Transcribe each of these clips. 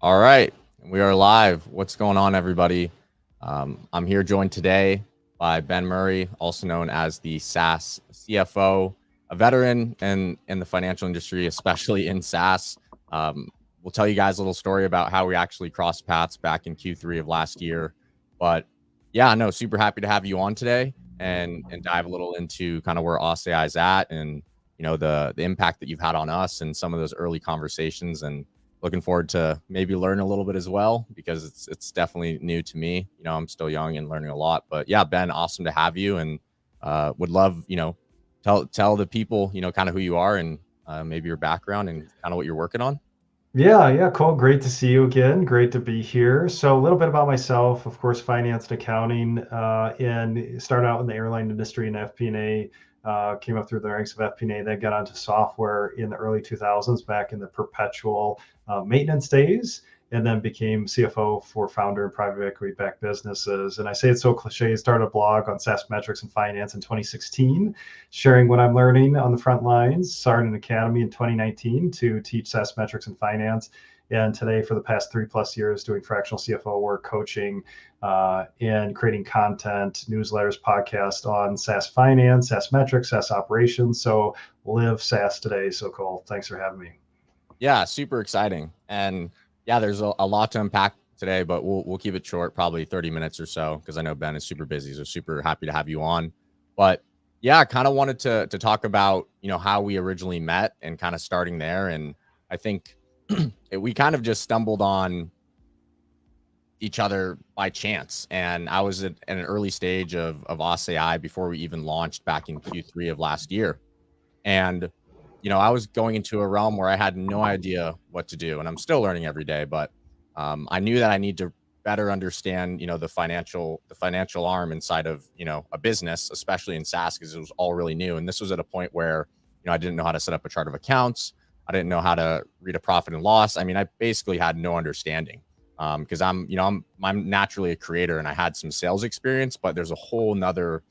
All right, we are live. What's going on, everybody? I'm here joined today by Ben Murray, also known as the SaaS CFO, a veteran in the financial industry, especially in SaaS. We'll tell you guys a little story about how we actually crossed paths back in Q3 of last year. But yeah, no, super happy to have you on today and dive a little into kind of where OSSA.AI is at and the impact that you've had on us and some of those early conversations, and looking forward to maybe learn a little bit as well, because it's definitely new to me. I'm still young and learning a lot. But yeah, Ben, awesome to have you, and would love, tell the people, kind of who you are and maybe your background and kind of what you're working on. Yeah, cool. Great to see you again. Great to be here. So, a little bit about myself, of course, finance and accounting, and started out in the airline industry in FP&A, came up through the ranks of FP&A, then got onto software in the early 2000s, back in the perpetual maintenance days, and then became CFO for founder and private equity backed businesses. And I say it's so cliche, started a blog on SaaS metrics and finance in 2016, sharing what I'm learning on the front lines. Started an academy in 2019 to teach SaaS metrics and finance. And today, for the past 3+ years, doing fractional CFO work, coaching, and creating content, newsletters, podcasts on SaaS finance, SaaS metrics, SaaS operations. So live SaaS today. So cool. Thanks for having me. Yeah, super exciting. And yeah, there's a lot to unpack today, but we'll keep it short, probably 30 minutes or so, because I know Ben is super busy. So super happy to have you on. But yeah, I kind of wanted to talk about, how we originally met and kind of starting there. And I think we kind of just stumbled on each other by chance. And I was at an early stage of OSSA.AI before we even launched back in Q3 of last year. And I was going into a realm where I had no idea what to do, and I'm still learning every day. But I knew that I need to better understand, the financial arm inside of a business, especially in SaaS, because it was all really new. And this was at a point where I didn't know how to set up a chart of accounts. I didn't know how to read a profit and loss. I mean, I basically had no understanding, because I'm naturally a creator and I had some sales experience, but there's a whole nother,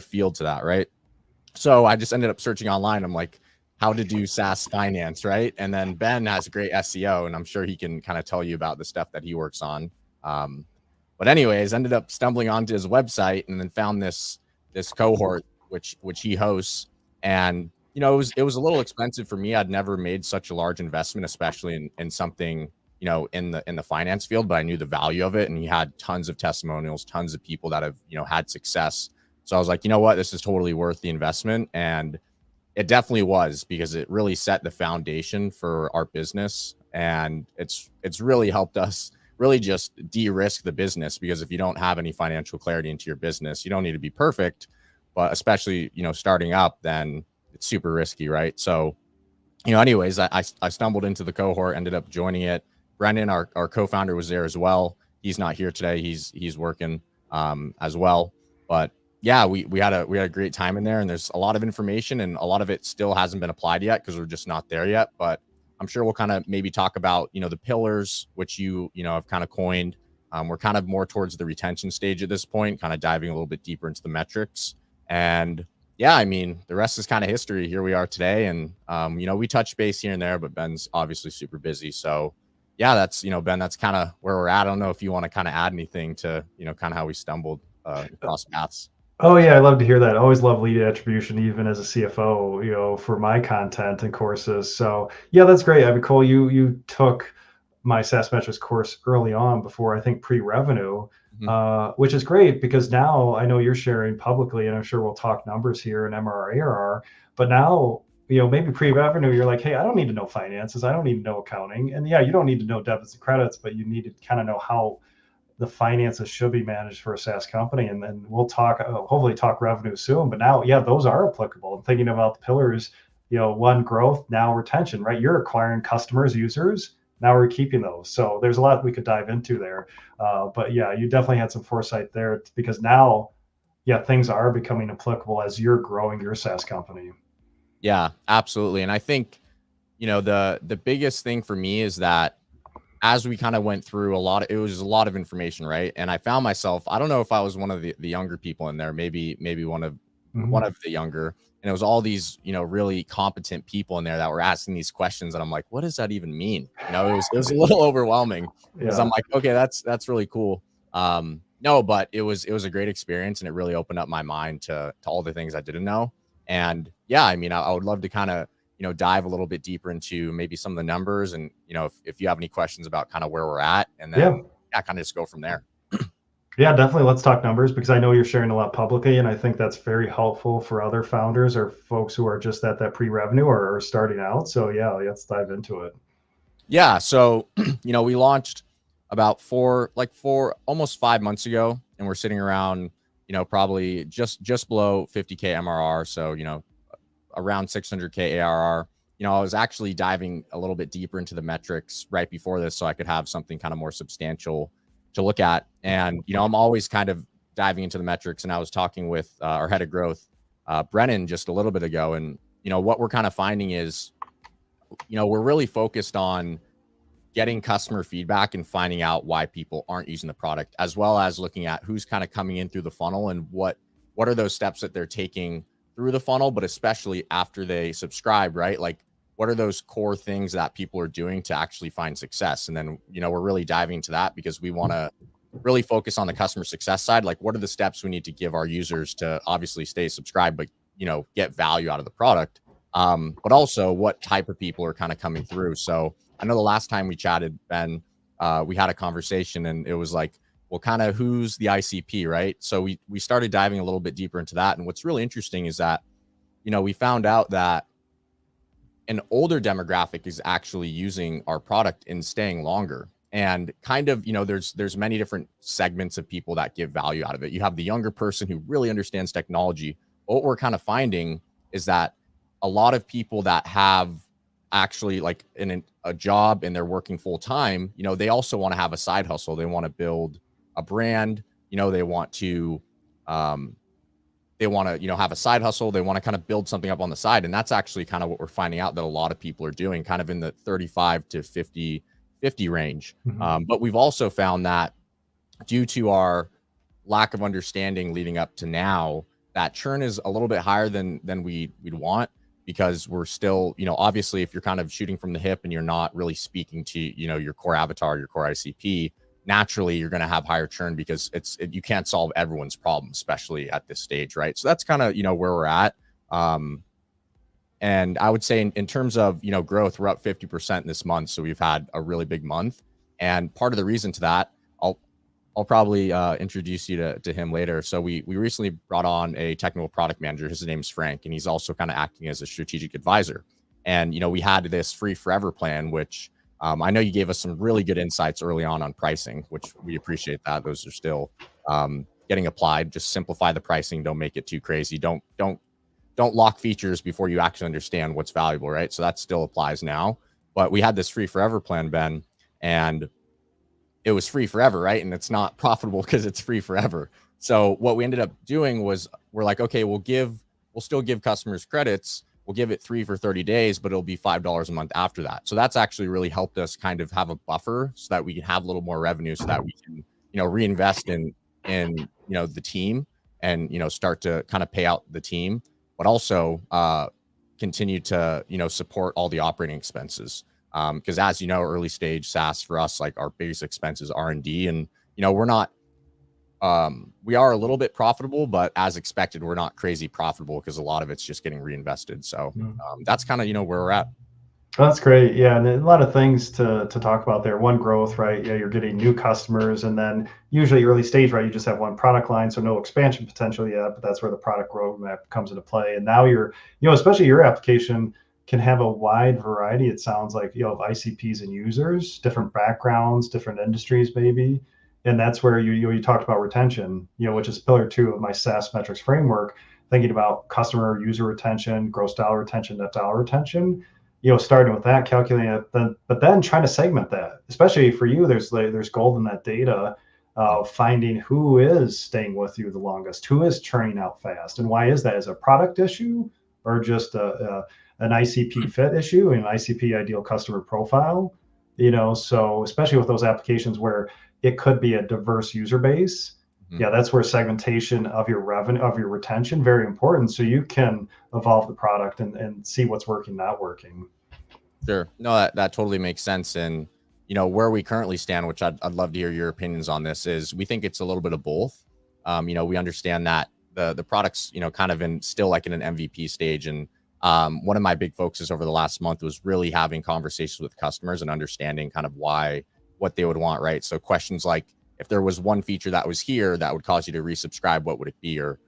field to that, right? So I just ended up searching online. I'm like, how to do SaaS finance, right? And then Ben has great SEO, and I'm sure he can kind of tell you about the stuff that he works on. Um, but anyways, ended up stumbling onto his website and then found this cohort which he hosts. And it was a little expensive for me. I'd never made such a large investment, especially in something in the finance field, but I knew the value of it. And he had tons of testimonials, tons of people that have had success. So I was like, you know what, this is totally worth the investment. And it definitely was, because it really set the foundation for our business. And it's really helped us really just de-risk the business, because if you don't have any financial clarity into your business, you don't need to be perfect, but especially, starting up, then it's super risky, right? So, anyways, I stumbled into the cohort, ended up joining it. Brendan, our co-founder, was there as well. He's not here today. He's working as well. But yeah, we had a great time in there, and there's a lot of information, and a lot of it still hasn't been applied yet because we're just not there yet. But I'm sure we'll kind of maybe talk about the pillars, which have kind of coined. We're kind of more towards the retention stage at this point, kind of diving a little bit deeper into the metrics. And yeah, I mean, the rest is kind of history. Here we are today, and we touch base here and there, but Ben's obviously super busy. So yeah, that's Ben, that's kind of where we're at. I don't know if you want to kind of add anything to kind of how we stumbled across paths. Oh yeah, I love to hear that. I always love lead attribution, even as a CFO, for my content and courses. So yeah, that's great. I mean, Cole, you took my SaaS metrics course early on, before I think pre-revenue, Mhm. which is great, because now I know you're sharing publicly, and I'm sure we'll talk numbers here and MRR, ARR. But now, maybe pre-revenue, you're like, hey, I don't need to know finances, I don't need to know accounting, and yeah, you don't need to know debits and credits, but you need to kind of know how the finances should be managed for a SaaS company. And then we'll talk, hopefully talk revenue soon. But now, yeah, those are applicable. I'm thinking about the pillars, one, growth, now retention, right? You're acquiring customers, users. Now we're keeping those. So there's a lot we could dive into there. But yeah, you definitely had some foresight there, because now, yeah, things are becoming applicable as you're growing your SaaS company. Yeah, absolutely. And I think the biggest thing for me is that as we kind of went through it was a lot of information, right? And I found myself, I don't know if I was one of the younger people in there, maybe one of one of the younger, and it was all these, really competent people in there that were asking these questions, and I'm like, what does that even mean? It was a little overwhelming because I'm Yeah. like, okay, that's really cool. No, but it was a great experience, and it really opened up my mind to all the things I didn't know. And yeah, I mean, I would love to kind of dive a little bit deeper into maybe some of the numbers, and if you have any questions about kind of where we're at, and Yeah. then yeah, kind of just go from there. Yeah, definitely. Let's talk numbers because I know you're sharing a lot publicly, and I think that's very helpful for other founders or folks who are just at that pre-revenue or starting out. So yeah, let's dive into it. Yeah, so we launched about four almost 5 months ago, and we're sitting around probably just below 50K MRR, so around 600K ARR. I was actually diving a little bit deeper into the metrics right before this so I could have something kind of more substantial to look at. And, I'm always kind of diving into the metrics. And I was talking with our head of growth, Brennan, just a little bit ago. And, what we're kind of finding is, we're really focused on getting customer feedback and finding out why people aren't using the product, as well as looking at who's kind of coming in through the funnel and what are those steps that they're taking through the funnel, but especially after they subscribe, right? Like, what are those core things that people are doing to actually find success? And then, we're really diving into that because we want to really focus on the customer success side. Like, what are the steps we need to give our users to obviously stay subscribed, but, get value out of the product? But also what type of people are kind of coming through. So I know the last time we chatted, Ben, we had a conversation, and it was like, well, kind of who's the ICP, right? So we started diving a little bit deeper into that. And what's really interesting is that, we found out that an older demographic is actually using our product and staying longer. And kind of, there's many different segments of people that give value out of it. You have the younger person who really understands technology. What we're kind of finding is that a lot of people that have actually like a job and they're working full time, they also want to have a side hustle. They want to build a brand, they want to have a side hustle. They want to kind of build something up on the side. And that's actually kind of what we're finding out that a lot of people are doing, kind of in the 35 to 50 range. Mm-hmm. But we've also found that due to our lack of understanding leading up to now, that churn is a little bit higher than we'd want, because we're still, obviously if you're kind of shooting from the hip and you're not really speaking to, your core avatar, your core ICP, naturally you're going to have higher churn because you can't solve everyone's problem, especially at this stage, right? So that's kind of, where we're at. And I would say in terms of, growth, we're up 50% this month. So we've had a really big month. And part of the reason to that, I'll probably introduce you to him later. So we recently brought on a technical product manager. His name's Frank, and he's also kind of acting as a strategic advisor. And, we had this free forever plan, which I know you gave us some really good insights early on pricing, which we appreciate that. Those are still getting applied. Just simplify the pricing. Don't make it too crazy. Don't lock features before you actually understand what's valuable, right? So that still applies now. But we had this free forever plan, Ben, and it was free forever, right? And it's not profitable because it's free forever. So what we ended up doing was we're like, okay, we'll still give customers credits. We'll give it 3 for 30 days, but it'll be $5 a month after that. So that's actually really helped us kind of have a buffer so that we can have a little more revenue, so that we can, reinvest in the team and, start to kind of pay out the team, but also continue to, support all the operating expenses. Because as you know, early stage SaaS for us, like our biggest expense is R&D, and we're not, we are a little bit profitable, but as expected, we're not crazy profitable because a lot of it's just getting reinvested. So that's kind of where we're at. That's great. Yeah, and a lot of things to talk about there. One, growth, right? Yeah, you're getting new customers, and then usually early stage, right? You just have one product line, so no expansion potential yet. But that's where the product roadmap comes into play. And now you're, especially your application can have a wide variety. It sounds like of ICPs and users, different backgrounds, different industries, maybe. And that's where you talked about retention, which is pillar 2 of my SaaS metrics framework. Thinking about customer user retention, gross dollar retention, net dollar retention. Starting with that, calculating it, but then trying to segment that, especially for you, there's gold in that data, finding who is staying with you the longest, who is churning out fast, and why is that? Is it a product issue or just an ICP fit issue, an ICP ideal customer profile? So especially with those applications where it could be a diverse user base, yeah, that's where segmentation of your revenue, of your retention, very important. So you can evolve the product and see what's working, not working. Sure. No, that totally makes sense. And, where we currently stand, which I'd love to hear your opinions on this, is we think it's a little bit of both. We understand that the product's, kind of still like in an MVP stage. And one of my big focuses over the last month was really having conversations with customers and understanding kind of what they would want, right? So questions like, if there was one feature that was here that would cause you to resubscribe, what would it be? Or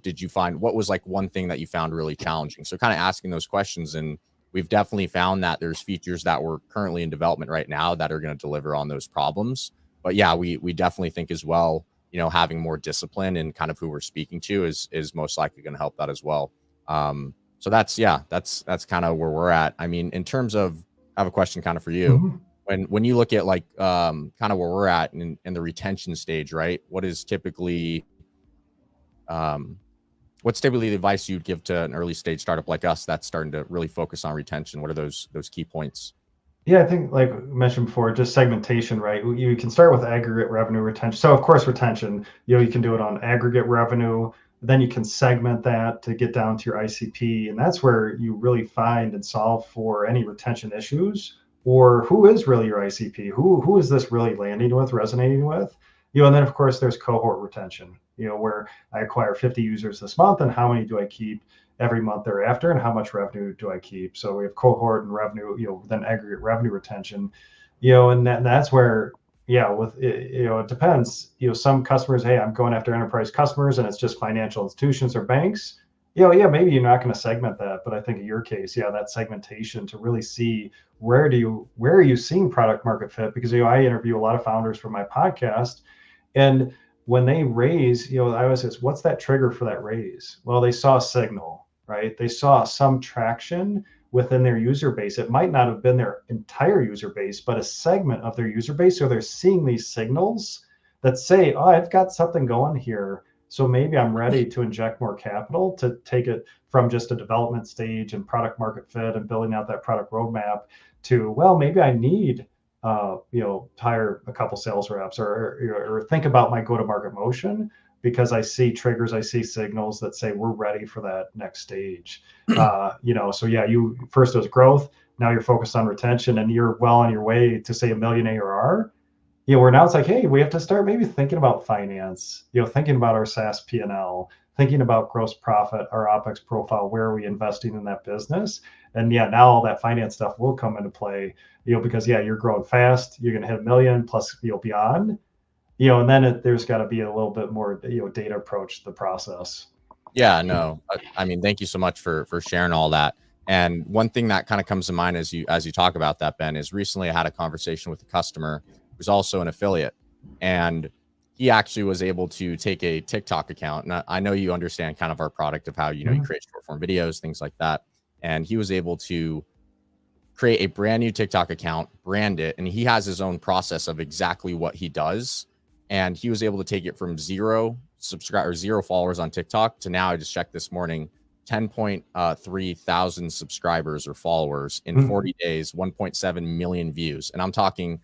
did you find, what was like one thing that you found really challenging? So kind of asking those questions. And we've definitely found that there's features that we're currently in development right now that are going to deliver on those problems. But yeah, we definitely think as well, having more discipline in kind of who we're speaking to is most likely going to help that as well. So that's kind of where we're at. I mean, in terms of, I have a question kind of for you. Mhm. When you look at like kind of where we're at in the retention stage, right? Um, what's typically the advice you'd give to an early stage startup like us that's starting to really focus on retention? What are those key points? Yeah, I think like mentioned before, just segmentation, right? You can start with aggregate revenue retention. So of course, retention, you can do it on aggregate revenue. Then you can segment that to get down to your ICP. And that's where you really find and solve for any retention issues, or who is really your ICP? Who is this really landing with, resonating with? And then of course there's cohort retention, where I acquire 50 users this month and how many do I keep every month thereafter, and how much revenue do I keep? So we have cohort and revenue, then aggregate revenue retention, and that's where, yeah, with it, it depends. Some customers, hey, I'm going after enterprise customers, and it's just financial institutions or banks. Yeah, maybe you're not going to segment that, but I think in your case, yeah, that segmentation to really see where are you seeing product market fit? Because I interview a lot of founders for my podcast, and when they raise, I always say, what's that trigger for that raise? Well, they saw a signal, right? They saw some traction within their user base. It might not have been their entire user base, but a segment of their user base. So they're seeing these signals that say, oh, I've got something going here. So maybe I'm ready to inject more capital to take it from just a development stage and product market fit and building out that product roadmap to, well, maybe I need hire a couple sales reps, or think about my go-to-market motion, because I see triggers, I see signals that say we're ready for that next stage. So yeah, you first was growth. Now you're focused on retention, and you're well on your way to say 1 million ARR. Where now it's like, hey, we have to start maybe thinking about finance, thinking about our SaaS P&L, thinking about gross profit, our OpEx profile, where are we investing in that business? And yeah, now all that finance stuff will come into play, because yeah, you're growing fast, you're going to hit 1 million plus, beyond, and then there's got to be a little bit more, data approach to the process. Yeah, no, I mean, thank you so much for sharing all that. And one thing that kind of comes to mind as you talk about that, Ben, is recently I had a conversation with a customer who's also an affiliate, and he actually was able to take a TikTok account. And I know you understand kind of our product of how you Mhm. create short form videos, things like that. And he was able to create a brand new TikTok account, brand it, and he has his own process of exactly what he does. And he was able to take it from zero followers on TikTok to now, I just checked this morning, 10.3 thousand subscribers or followers in Mhm. 40 days, 1.7 million views. And I'm talking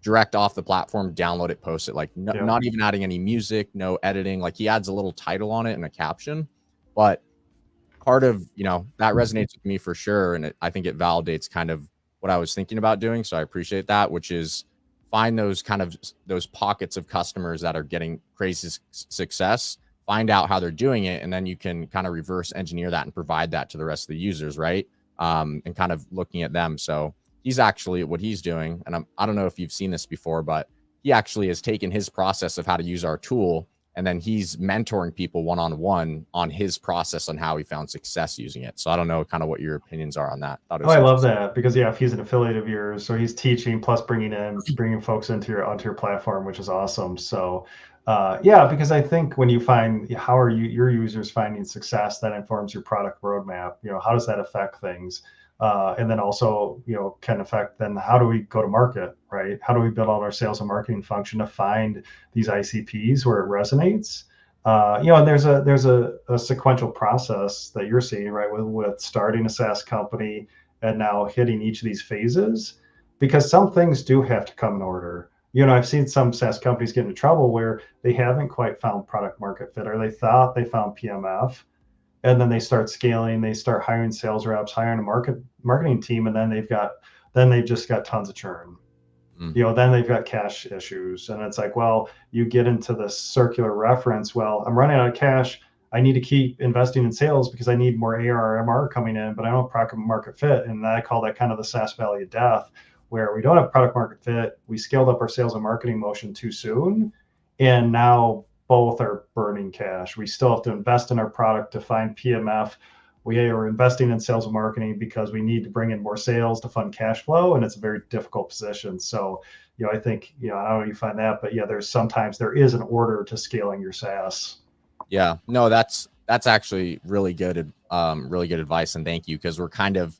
direct off the platform, download it, post it, like Yeah. not even adding any music, no editing. Like he adds a little title on it and a caption, but part of that resonates with me for sure, and I think it validates kind of what I was thinking about doing, so I appreciate that, which is find those kind of those pockets of customers that are getting crazy success, find out how they're doing it, and then you can kind of reverse engineer that and provide that to the rest of the users, right? And kind of looking at them. So he's actually, what he's doing, and I don't know if you've seen this before, but he actually has taken his process of how to use our tool, and then he's mentoring people one-on-one on his process on how he found success using it. So I don't know kind of what your opinions are on that. Thought it Oh, was I love interesting. that, because yeah, if he's an affiliate of yours, so he's teaching plus bringing folks onto your platform, which is awesome. So, yeah, because I think when you find how are your users finding success, that informs your product roadmap. How does that affect things, and then also can affect then how do we go to market, right? How do we build out our sales and marketing function to find these ICPs where it resonates? And there's a sequential process that you're seeing, right, with starting a SaaS company and now hitting each of these phases, because some things do have to come in order. I've seen some SaaS companies get into trouble where they haven't quite found product market fit, or they thought they found PMF, and then they start scaling, they start hiring sales reps, hiring a marketing team, and then they've just got tons of churn. Mm. Then they've got cash issues. And it's like, well, you get into this circular reference. Well, I'm running out of cash. I need to keep investing in sales because I need more ARR, MR coming in, but I don't have product market fit. And I call that kind of the SaaS valley of death, where we don't have product market fit. We scaled up our sales and marketing motion too soon. And now both are burning cash. We still have to invest in our product to find PMF. We are investing in sales and marketing because we need to bring in more sales to fund cash flow, and it's a very difficult position. So, I think, I don't know if you find that, but yeah, there is an order to scaling your SaaS. Yeah, no, that's actually really good advice, and thank you, because we're kind of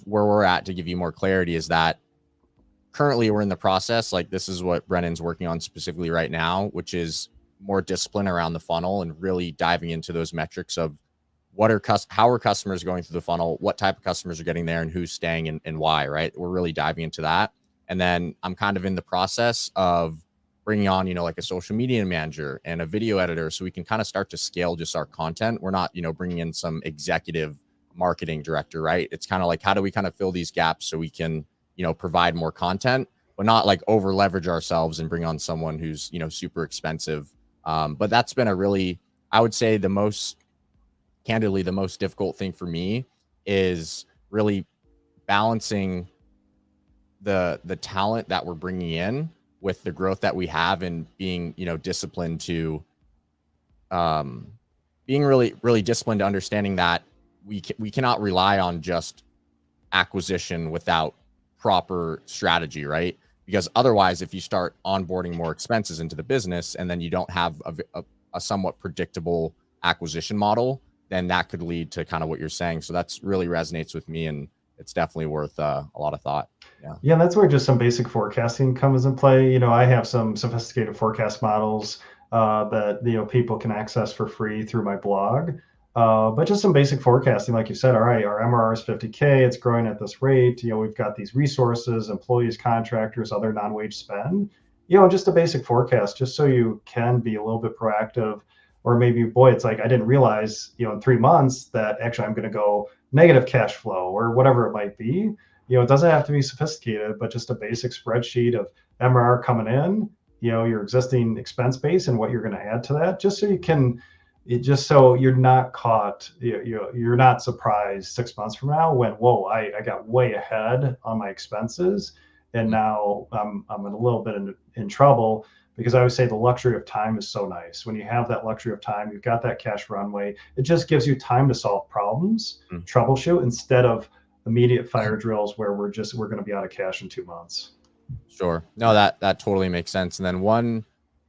where we're at. To give you more clarity, is that currently we're in the process, like this is what Brennan's working on specifically right now, which is more discipline around the funnel and really diving into those metrics of how are customers going through the funnel, what type of customers are getting there, and who's staying, and why, right? We're really diving into that. And then I'm kind of in the process of bringing on, like a social media manager and a video editor, so we can kind of start to scale just our content. We're not, bringing in some executive marketing director, right? It's kind of like, how do we kind of fill these gaps so we can, provide more content, but not like over leverage ourselves and bring on someone who's, super expensive. But that's been I would say candidly, the most difficult thing for me is really balancing the talent that we're bringing in with the growth that we have, and being, disciplined to, being really disciplined to understanding that we cannot rely on just acquisition without proper strategy, right? Because otherwise, if you start onboarding more expenses into the business and then you don't have a somewhat predictable acquisition model, then that could lead to kind of what you're saying. So that's really resonates with me, and it's definitely worth a lot of thought. Yeah. Yeah, that's where just some basic forecasting comes in play. I have some sophisticated forecast models that people can access for free through my blog. But just some basic forecasting, like you said. All right, our MRR is 50K. It's growing at this rate. We've got these resources, employees, contractors, other non-wage spend. Just a basic forecast, just so you can be a little bit proactive. Or maybe, boy, it's like I didn't realize, in 3 months that actually I'm going to go negative cash flow, or whatever it might be. It doesn't have to be sophisticated, but just a basic spreadsheet of MRR coming in, your existing expense base and what you're going to add to that, just so you're not caught, you're not surprised 6 months from now when, whoa, I got way ahead on my expenses, and now I'm in a little bit in trouble. Because I always say the luxury of time is so nice. When you have that luxury of time, you've got that cash runway. It just gives you time to solve problems, troubleshoot, instead of immediate fire drills where we're going to be out of cash in 2 months. Sure. No, that totally makes sense. And then one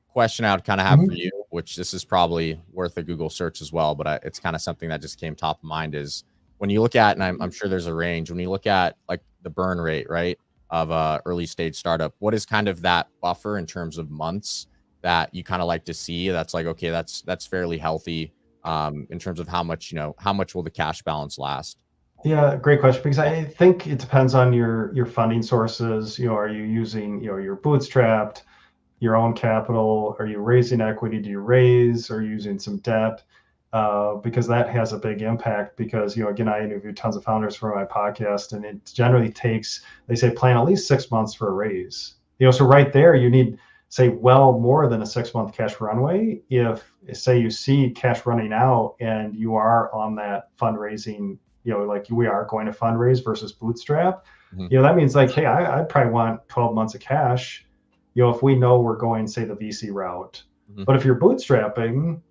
question I would kind of have for you, which this is probably worth a Google search as well, but it's kind of something that just came top of mind, is when you look at, and I'm sure there's a range, when you look at like the burn rate, right, of a early stage startup, what is kind of that buffer in terms of months that you kind of like to see? That's like, okay, that's fairly healthy, in terms of how much will the cash balance last? Yeah, great question, because I think it depends on your funding sources. Are you using, your bootstrapped, your own capital? Are you raising equity? Do you raise, or using some debt? Because that has a big impact. Because, again, I interview tons of founders for my podcast, and it generally takes, they say, plan at least 6 months for a raise. So right there, you need, say, well more than a 6-month cash runway. If, say, you see cash running out and you are on that fundraising, like we are going to fundraise versus bootstrap, that means like, hey, I probably want 12 months of cash, if we know we're going, say, the VC route. But if you're bootstrapping,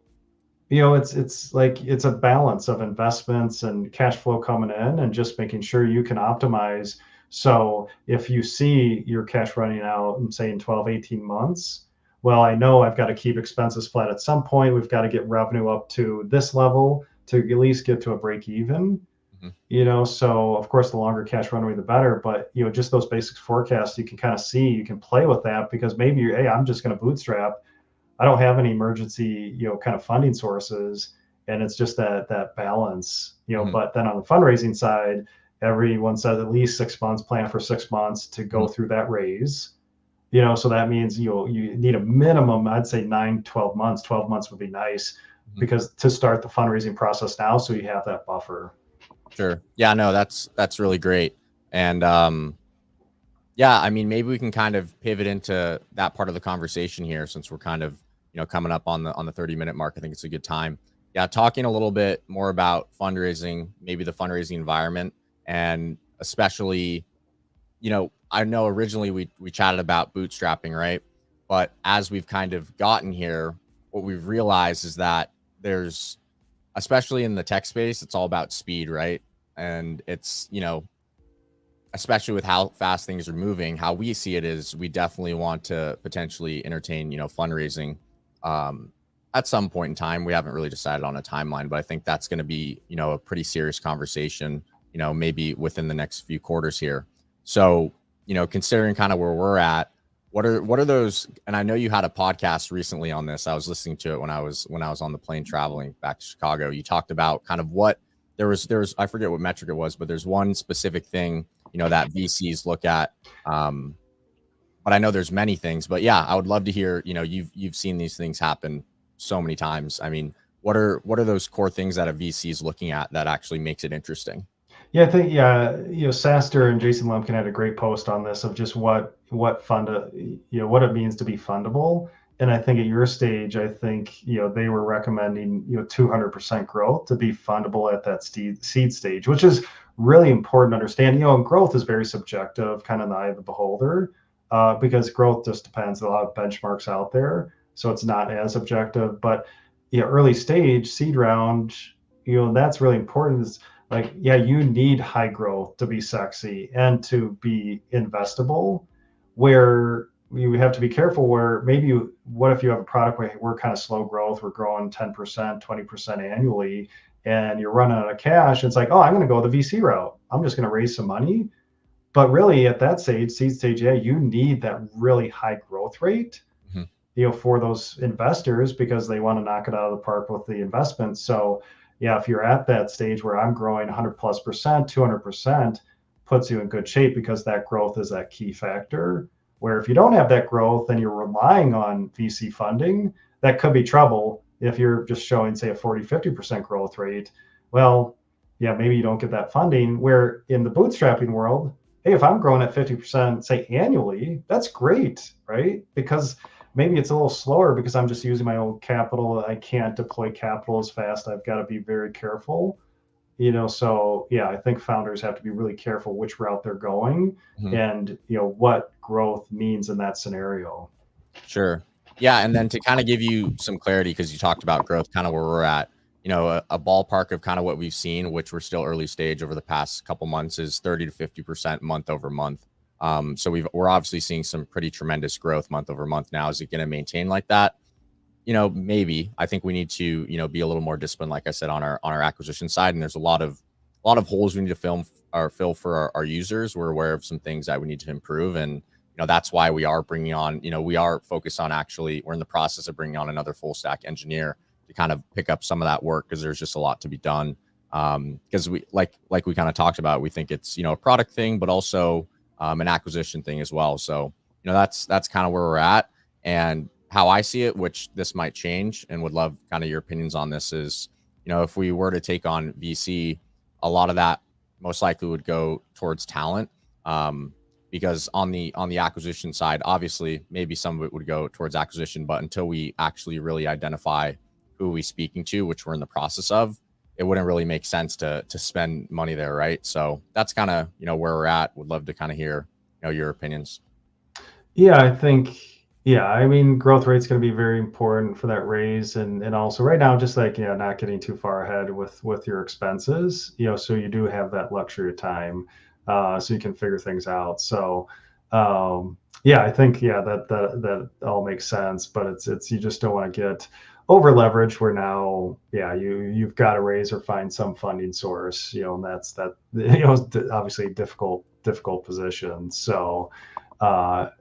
it's like, it's a balance of investments and cash flow coming in, and just making sure you can optimize. So if you see your cash running out, and say in 12, 18 months, well, I know I've got to keep expenses flat at some point. We've got to get revenue up to this level to at least get to a break even. So of course, the longer cash runway, the better. But, just those basic forecasts, you can kind of see, you can play with that, because maybe hey, I'm just going to bootstrap. I don't have any emergency, kind of funding sources, and it's just that balance, But then on the fundraising side, everyone says at least 6 months, plan for 6 months to go through that raise, So that means you need a minimum, I'd say 9, 12 months. 12 months would be nice Mhm. because to start the fundraising process now, so you have that buffer. Sure. Yeah, no, that's really great. And yeah, I mean, maybe we can kind of pivot into that part of the conversation here since we're kind of, coming up on the 30-minute mark. I think it's a good time. Yeah, talking a little bit more about fundraising, maybe the fundraising environment, and especially, I know originally we chatted about bootstrapping, right? But as we've kind of gotten here, what we've realized is that there's, especially in the tech space, it's all about speed, right? And it's, especially with how fast things are moving, how we see it is we definitely want to potentially entertain, fundraising um, at some point in time. We haven't really decided on a timeline, but I think that's going to be, a pretty serious conversation, maybe within the next few quarters here. So, considering kind of where we're at, what are those? And I know you had a podcast recently on this. I was listening to it when I was on the plane traveling back to Chicago. You talked about kind of what there was I forget what metric it was, but there's one specific thing that VCs look at. Um, but I know there's many things. But yeah, I would love to hear. You've seen these things happen so many times. I mean, what are those core things that a VC is looking at that actually makes it interesting? Yeah, I think Saster and Jason Lumpkin had a great post on this of just what it means to be fundable. And I think at your stage, I think they were recommending 200% growth to be fundable at that seed stage, which is really important to understand. And growth is very subjective, kind of in the eye of the beholder, because growth just depends on a lot of benchmarks out there, so it's not as objective. But early stage seed round, that's really important. Is like, yeah, you need high growth to be sexy and to be investable, where you have to be careful where maybe what if you have a product where we're kind of slow growth, we're growing 10%, 20% annually, and you're running out of cash. It's like, oh, I'm going to go the VC route. I'm just going to raise some money. But really at that stage, seed stage, yeah, you need that really high growth rate Mhm. for those investors because they want to knock it out of the park with the investment. So yeah, if you're at that stage where I'm growing 100+%, 200%, puts you in good shape because that growth is that key factor. Where if you don't have that growth and you're relying on VC funding, that could be trouble if you're just showing, say, a 40, 50% growth rate. Well, yeah, maybe you don't get that funding. Where in the bootstrapping world, hey, if I'm growing at 50%, say annually, that's great, right? Because maybe it's a little slower because I'm just using my own capital. I can't deploy capital as fast. I've got to be very careful. So yeah, I think founders have to be really careful which route they're going Mhm. and what growth means in that scenario. Sure. Yeah, and then to kind of give you some clarity, because you talked about growth, kind of where we're at, a ballpark of kind of what we've seen, which we're still early stage over the past couple months, is 30 to 50% month over month. So we're obviously seeing some pretty tremendous growth month over month now. Is it going to maintain like that? Maybe. I think we need to, be a little more disciplined, like I said, on our acquisition side. And there's a lot of holes we need to fill for our users. We're aware of some things that we need to improve. And, that's why we are bringing on, we are focused on we're in the process of bringing on another full stack engineer to kind of pick up some of that work because there's just a lot to be done. Because we like we kind of talked about, we think it's, a product thing, but also an acquisition thing as well. So, that's kind of where we're at. And how I see it, which this might change and would love kind of your opinions on this, is, if we were to take on VC, a lot of that most likely would go towards talent. Because on the acquisition side, obviously, maybe some of it would go towards acquisition, but until we actually really identify who we speaking to, which we're in the process of, it wouldn't really make sense to spend money there, right? So that's kind of where we're at. Would love to kind of hear your opinions. Yeah, I think, yeah, I mean, growth rate's going to be very important for that raise. And also right now, just like, not getting too far ahead with your expenses, so you do have that luxury of time, so you can figure things out. So, yeah, I think, yeah, that all makes sense, but it's, you just don't want to get over leveraged where now, yeah, you've got to raise or find some funding source, and that's that, obviously difficult position. So,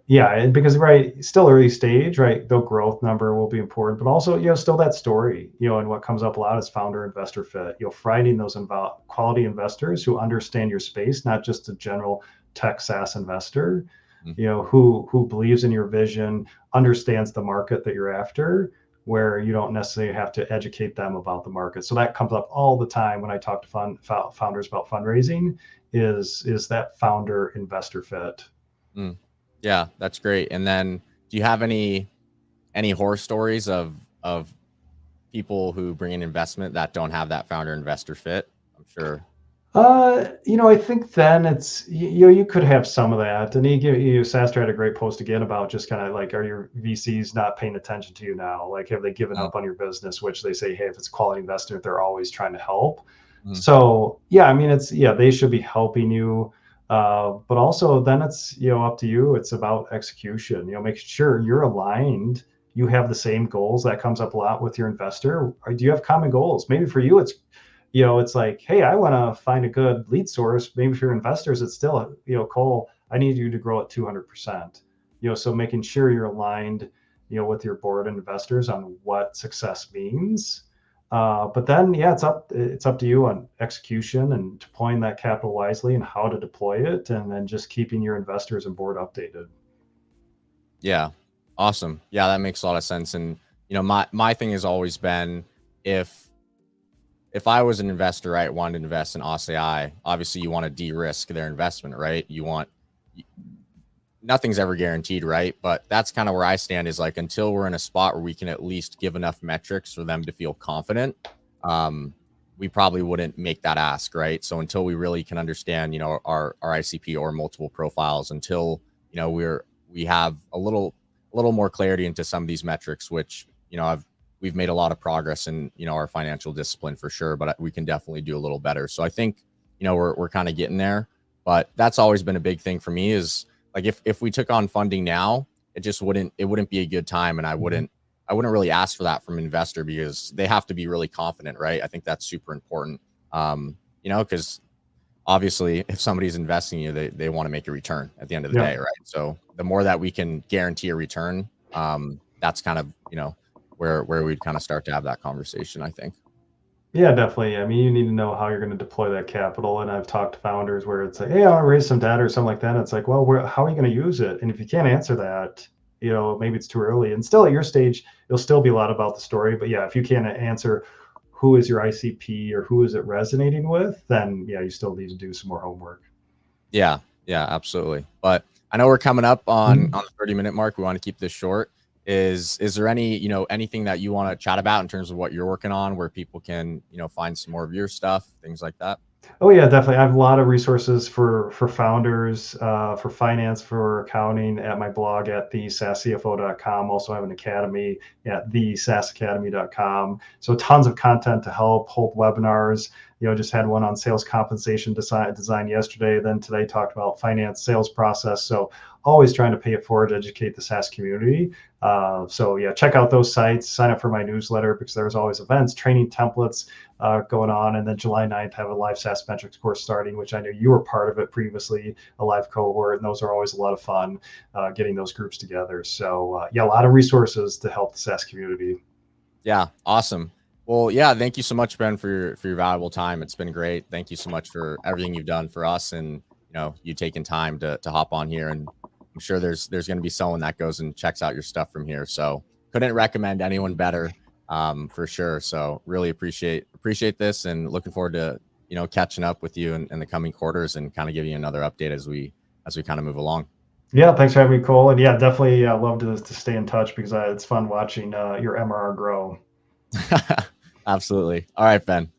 yeah, because right, still early stage, right? The growth number will be important, but also, still that story, and what comes up a lot is founder investor fit. Finding those quality investors who understand your space, not just a general tech SaaS investor. Mm. who believes in your vision, understands the market that you're after, where you don't necessarily have to educate them about the market. So that comes up all the time when I talk to founders about fundraising, is that founder investor fit. Mm. Yeah, that's great. And then do you have any horror stories of people who bring in investment that don't have that founder investor fit? I'm sure. I think then it's you could have some of that, and Sastra had a great post again about just kind of like, are your VCs not paying attention to you now? Like, have they given Mm, up on your business? Which they say, hey, if it's a quality investment, they're always trying to help. mm, So yeah, I mean, they should be helping you, but also then it's up to you. It's about execution. Make sure you're aligned. You have the same goals. That comes up a lot with your investor. Or do you have common goals? Maybe for you, it's like, hey, I want to find a good lead source. Maybe for your investors, it's still, Cole, I need you to grow at 200%. So making sure you're aligned, with your board and investors on what success means. But then, yeah, it's up to you on execution and deploying that capital wisely and how to deploy it, and then just keeping your investors and board updated. yeah. Awesome. Yeah, that makes a lot of sense. And my thing has always been, if I was an investor, right, wanted to invest in OSSA.AI, obviously you want to de-risk their investment, right? Nothing's ever guaranteed, right? But that's kind of where I stand, is like, until we're in a spot where we can at least give enough metrics for them to feel confident, um, we probably wouldn't make that ask, right? So until we really can understand, our ICP or multiple profiles, until, we have a little more clarity into some of these metrics, which, we've made a lot of progress in, our financial discipline for sure, but we can definitely do a little better. So I think, we're kind of getting there, but that's always been a big thing for me, is like, if we took on funding now, it wouldn't be a good time, and I wouldn't really ask for that from an investor, because they have to be really confident, right? I think that's super important. Because obviously, if somebody's investing in you, they want to make a return at the end of the Yeah. day, right? So the more that we can guarantee a return, that's kind of, where we'd kind of start to have that conversation, I think. Yeah, definitely. I mean, you need to know how you're going to deploy that capital. And I've talked to founders where it's like, hey, I want to raise some debt or something like that. It's like, well, how are you going to use it? And if you can't answer that, maybe it's too early. And still at your stage, it'll still be a lot about the story. But yeah, if you can't answer who is your ICP or who is it resonating with, then yeah, you still need to do some more homework. Yeah, yeah, absolutely. But I know we're coming up on Mhm. the 30-minute mark. We want to keep this short. Is there anything that you want to chat about in terms of what you're working on, where people can, find some more of your stuff, things like that? Oh yeah, definitely. I have a lot of resources for founders, for finance, for accounting at my blog at the SaaSCFO.com. Also have an academy at the SaaSacademy.com. So tons of content to help, hold webinars. Just had one on sales compensation design yesterday. Then today talked about finance sales process. So always trying to pay it forward to educate the SaaS community. So yeah, check out those sites, sign up for my newsletter, because there's always events, training templates, going on. And then July 9th, have a live SaaS metrics course starting, which I know you were part of it previously, a live cohort. And those are always a lot of fun, getting those groups together. So yeah, a lot of resources to help the SaaS community. Yeah, awesome. Well, yeah, thank you so much, Ben, for your valuable time. It's been great. Thank you so much for everything you've done for us, and you taking time to hop on here. And I'm sure there's going to be someone that goes and checks out your stuff from here. So couldn't recommend anyone better, for sure. So really appreciate this, and looking forward to catching up with you in the coming quarters, and kind of giving you another update as we kind of move along. Yeah, thanks for having me, Cole. And yeah, definitely love to stay in touch, because it's fun watching your MRR grow. Absolutely. All right, Ben.